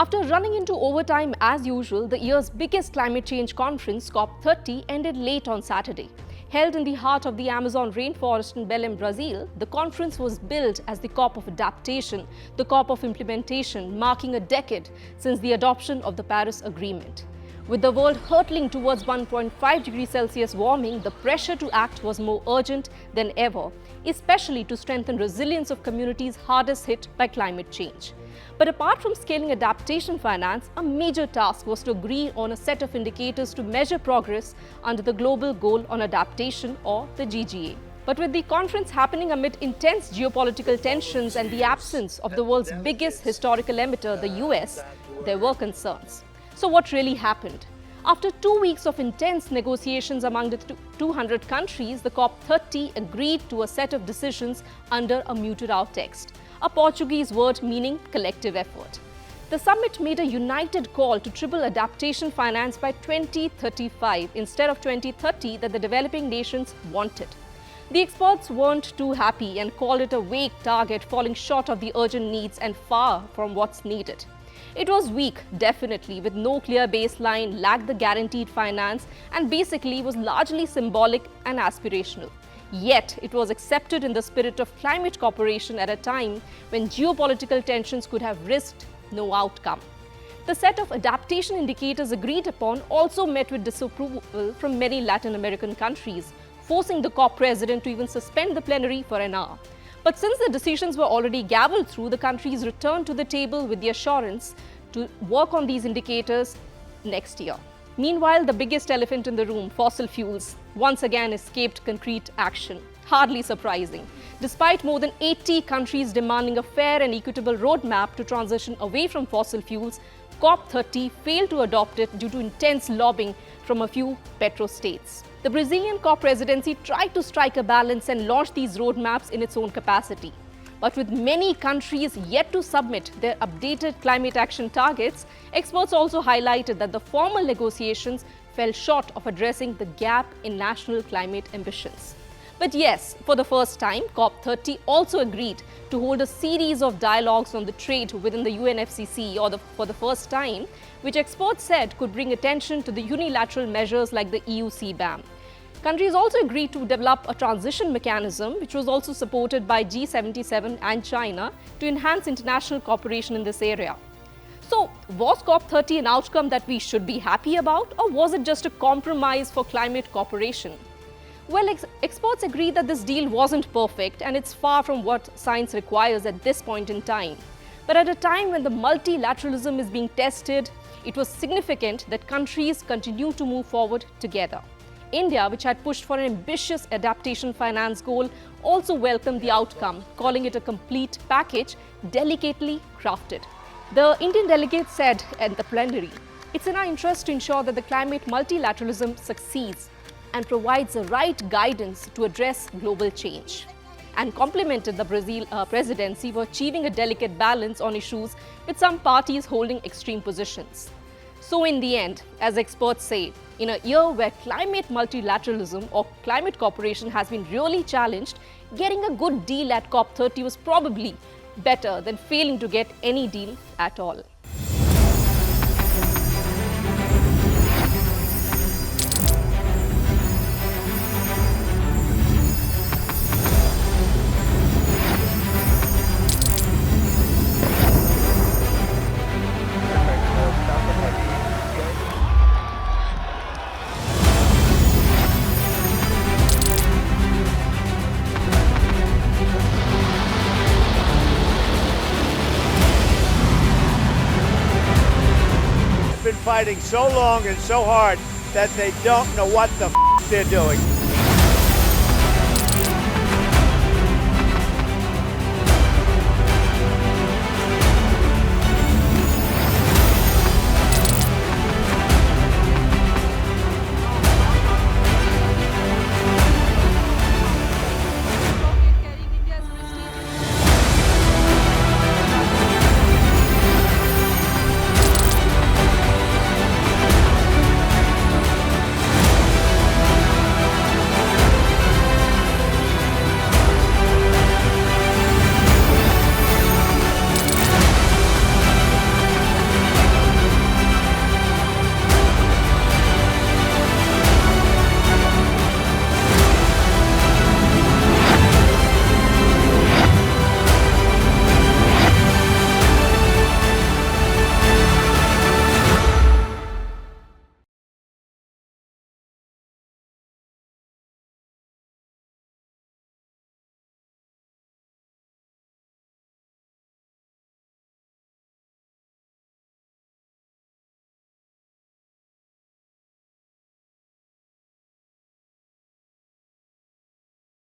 After running into overtime as usual, the year's biggest climate change conference, COP30, ended late on Saturday. Held in the heart of the Amazon rainforest in Belém, Brazil, the conference was billed as the COP of Adaptation, the COP of Implementation, marking a decade since the adoption of the Paris Agreement. With the world hurtling towards 1.5 degrees Celsius warming, the pressure to act was more urgent than ever, especially to strengthen resilience of communities hardest hit by climate change. But apart from scaling adaptation finance, a major task was to agree on a set of indicators to measure progress under the Global Goal on Adaptation, or the GGA. But with the conference happening amid intense geopolitical tensions and the absence of the world's biggest historical emitter, the US, there were concerns. So what really happened? After 2 weeks of intense negotiations among the 200 countries, the COP30 agreed to a set of decisions under a muted-out text, a Portuguese word meaning collective effort. The summit made a united call to triple adaptation finance by 2035 instead of 2030 that the developing nations wanted. The experts weren't too happy and called it a vague target, falling short of the urgent needs and far from what's needed. It was weak, definitely, with no clear baseline, lacked the guaranteed finance, and basically was largely symbolic and aspirational. Yet, it was accepted in the spirit of climate cooperation at a time when geopolitical tensions could have risked no outcome. The set of adaptation indicators agreed upon also met with disapproval from many Latin American countries, forcing the COP president to even suspend the plenary for an hour. But since the decisions were already gavelled through, the countries returned to the table with the assurance to work on these indicators next year. Meanwhile, the biggest elephant in the room, fossil fuels, once again escaped concrete action. Hardly surprising. Despite more than 80 countries demanding a fair and equitable roadmap to transition away from fossil fuels, COP30 failed to adopt it due to intense lobbying from a few petro-states. The Brazilian COP presidency tried to strike a balance and launch these roadmaps in its own capacity. But with many countries yet to submit their updated climate action targets, experts also highlighted that the formal negotiations fell short of addressing the gap in national climate ambitions. But yes, for the first time, COP30 also agreed to hold a series of dialogues on the trade within the UNFCCC for the first time, which experts said could bring attention to the unilateral measures like the EU CBAM. Countries also agreed to develop a transition mechanism, which was also supported by G77 and China, to enhance international cooperation in this area. So, was COP30 an outcome that we should be happy about, or was it just a compromise for climate cooperation? Well, experts agree that this deal wasn't perfect and it's far from what science requires at this point in time. But at a time when the multilateralism is being tested, it was significant that countries continue to move forward together. India, which had pushed for an ambitious adaptation finance goal, also welcomed the outcome, calling it a complete package, delicately crafted. The Indian delegate said at the plenary, "It's in our interest to ensure that the climate multilateralism succeeds and provides the right guidance to address global change," and complimented the Brazil presidency for achieving a delicate balance on issues with some parties holding extreme positions. So in the end, as experts say, in a year where climate multilateralism or climate cooperation has been really challenged, getting a good deal at COP30 was probably better than failing to get any deal at all. Been fighting so long and so hard that they don't know what the they're doing.